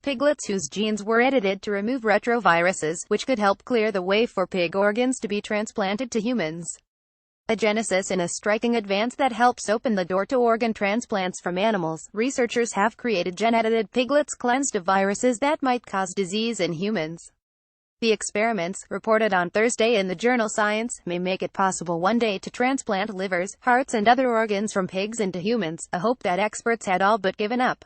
piglets whose genes were edited to remove retroviruses, which could help clear the way for pig organs to be transplanted to humans. A genesis in a striking advance that helps open the door to organ transplants from animals. Researchers have created gene-edited piglets cleansed of viruses that might cause disease in humans. The experiments, reported on Thursday in the journal Science, may make it possible one day to transplant livers, hearts and other organs from pigs into humans, a hope that experts had all but given up.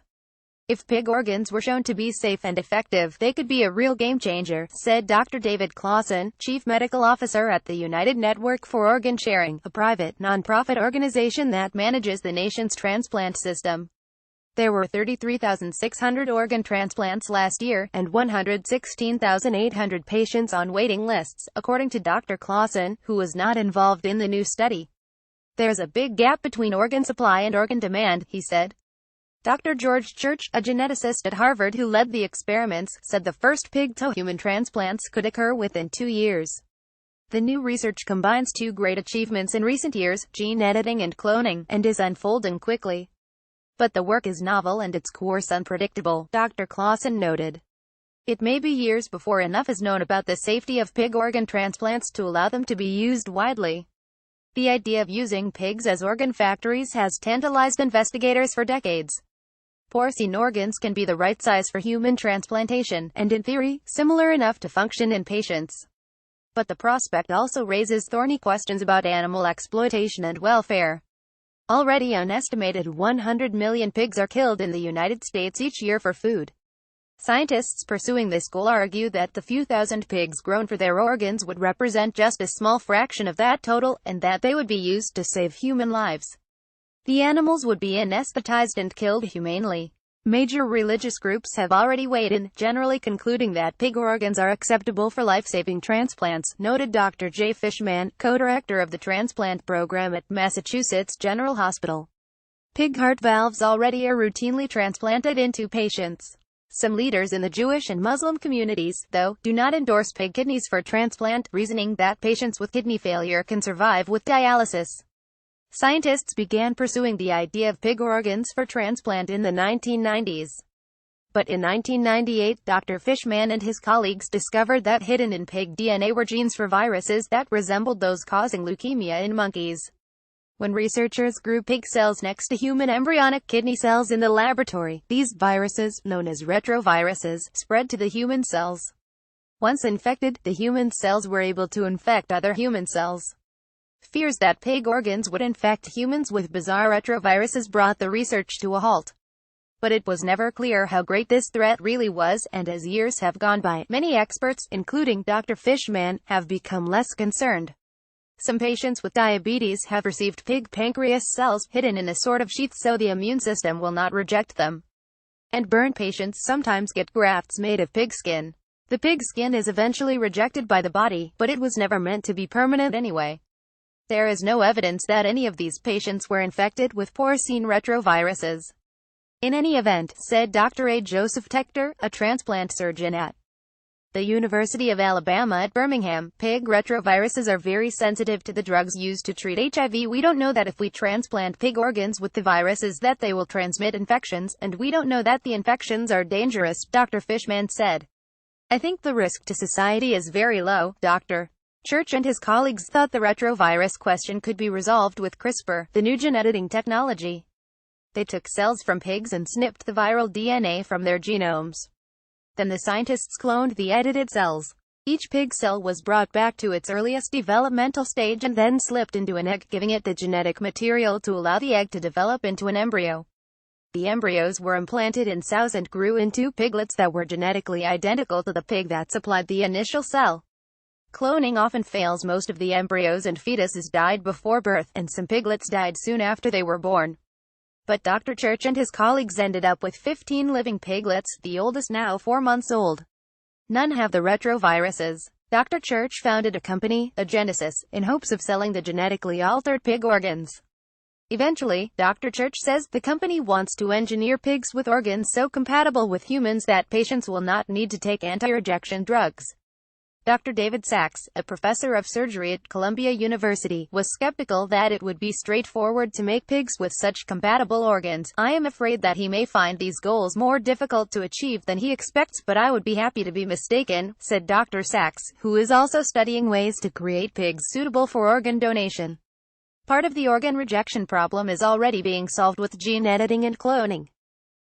If pig organs were shown to be safe and effective, they could be a real game-changer, said Dr. David Clausen, Chief Medical Officer at the United Network for Organ Sharing, a private, non-profit organization that manages the nation's transplant system. There were 33,600 organ transplants last year, and 116,800 patients on waiting lists, according to Dr. Clausen, who was not involved in the new study. There's a big gap between organ supply and organ demand, he said. Dr. George Church, a geneticist at Harvard who led the experiments, said the first pig-to-human transplants could occur within 2 years. The new research combines two great achievements in recent years, gene editing and cloning, and is unfolding quickly. But the work is novel and its course unpredictable, Dr. Clausen noted. It may be years before enough is known about the safety of pig organ transplants to allow them to be used widely. The idea of using pigs as organ factories has tantalized investigators for decades. Porcine organs can be the right size for human transplantation, and in theory, similar enough to function in patients. But the prospect also raises thorny questions about animal exploitation and welfare. Already an estimated 100 million pigs are killed in the United States each year for food. Scientists pursuing this goal argue that the few thousand pigs grown for their organs would represent just a small fraction of that total, and that they would be used to save human lives. The animals would be anesthetized and killed humanely. Major religious groups have already weighed in, generally concluding that pig organs are acceptable for life-saving transplants, noted Dr. J. Fishman, co-director of the transplant program at Massachusetts General Hospital. Pig heart valves already are routinely transplanted into patients. Some leaders in the Jewish and Muslim communities, though, do not endorse pig kidneys for transplant, reasoning that patients with kidney failure can survive with dialysis. Scientists began pursuing the idea of pig organs for transplant in the 1990s. But in 1998, Dr. Fishman and his colleagues discovered that hidden in pig DNA were genes for viruses that resembled those causing leukemia in monkeys. When researchers grew pig cells next to human embryonic kidney cells in the laboratory, these viruses, known as retroviruses, spread to the human cells. Once infected, the human cells were able to infect other human cells. Fears that pig organs would infect humans with bizarre retroviruses brought the research to a halt. But it was never clear how great this threat really was, and as years have gone by, many experts, including Dr. Fishman, have become less concerned. Some patients with diabetes have received pig pancreas cells, hidden in a sort of sheath so the immune system will not reject them. And burn patients sometimes get grafts made of pig skin. The pig skin is eventually rejected by the body, but it was never meant to be permanent anyway. There is no evidence that any of these patients were infected with porcine retroviruses. In any event, said Dr. A. Joseph Tector, a transplant surgeon at the University of Alabama at Birmingham, pig retroviruses are very sensitive to the drugs used to treat HIV. We don't know that if we transplant pig organs with the viruses that they will transmit infections, and we don't know that the infections are dangerous, Dr. Fishman said. I think the risk to society is very low, Dr. Church and his colleagues thought the retrovirus question could be resolved with CRISPR, the new gene editing technology. They took cells from pigs and snipped the viral DNA from their genomes. Then the scientists cloned the edited cells. Each pig cell was brought back to its earliest developmental stage and then slipped into an egg, giving it the genetic material to allow the egg to develop into an embryo. The embryos were implanted in sows and grew into piglets that were genetically identical to the pig that supplied the initial cell. Cloning often fails. Most of the embryos and fetuses died before birth, and some piglets died soon after they were born. But Dr. Church and his colleagues ended up with 15 living piglets, the oldest now 4 months old. None have the retroviruses. Dr. Church founded a company, Agenesis, in hopes of selling the genetically altered pig organs. Eventually, Dr. Church says, the company wants to engineer pigs with organs so compatible with humans that patients will not need to take anti-rejection drugs. Dr. David Sachs, a professor of surgery at Columbia University, was skeptical that it would be straightforward to make pigs with such compatible organs. "I am afraid that he may find these goals more difficult to achieve than he expects, but I would be happy to be mistaken," said Dr. Sachs, who is also studying ways to create pigs suitable for organ donation. Part of the organ rejection problem is already being solved with gene editing and cloning.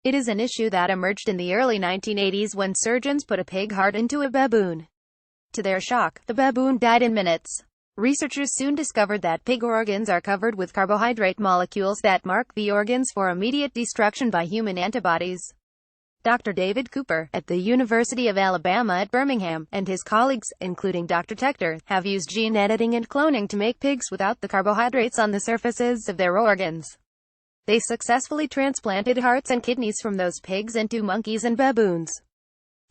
It is an issue that emerged in the early 1980s when surgeons put a pig heart into a baboon. To their shock, the baboon died in minutes. Researchers soon discovered that pig organs are covered with carbohydrate molecules that mark the organs for immediate destruction by human antibodies. Dr. David Cooper, at the University of Alabama at Birmingham, and his colleagues, including Dr. Tector, have used gene editing and cloning to make pigs without the carbohydrates on the surfaces of their organs. They successfully transplanted hearts and kidneys from those pigs into monkeys and baboons.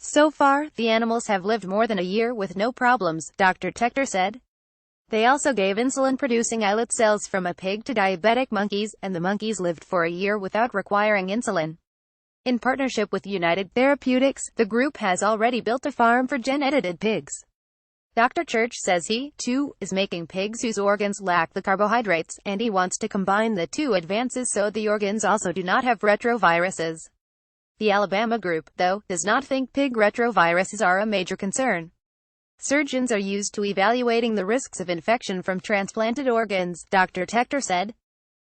So far, the animals have lived more than a year with no problems, Dr. Tector said. They also gave insulin-producing islet cells from a pig to diabetic monkeys, and the monkeys lived for a year without requiring insulin. In partnership with United Therapeutics, the group has already built a farm for gen-edited pigs. Dr. Church says he, too, is making pigs whose organs lack the carbohydrates, and he wants to combine the two advances so the organs also do not have retroviruses. The Alabama group, though, does not think pig retroviruses are a major concern. Surgeons are used to evaluating the risks of infection from transplanted organs, Dr. Tector said.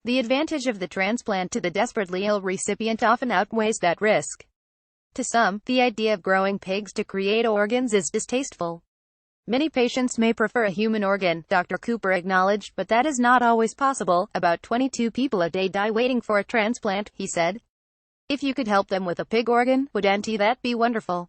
The advantage of the transplant to the desperately ill recipient often outweighs that risk. To some, the idea of growing pigs to create organs is distasteful. Many patients may prefer a human organ, Dr. Cooper acknowledged, but that is not always possible. About 22 people a day die waiting for a transplant, he said. If you could help them with a pig organ, wouldn't that be wonderful?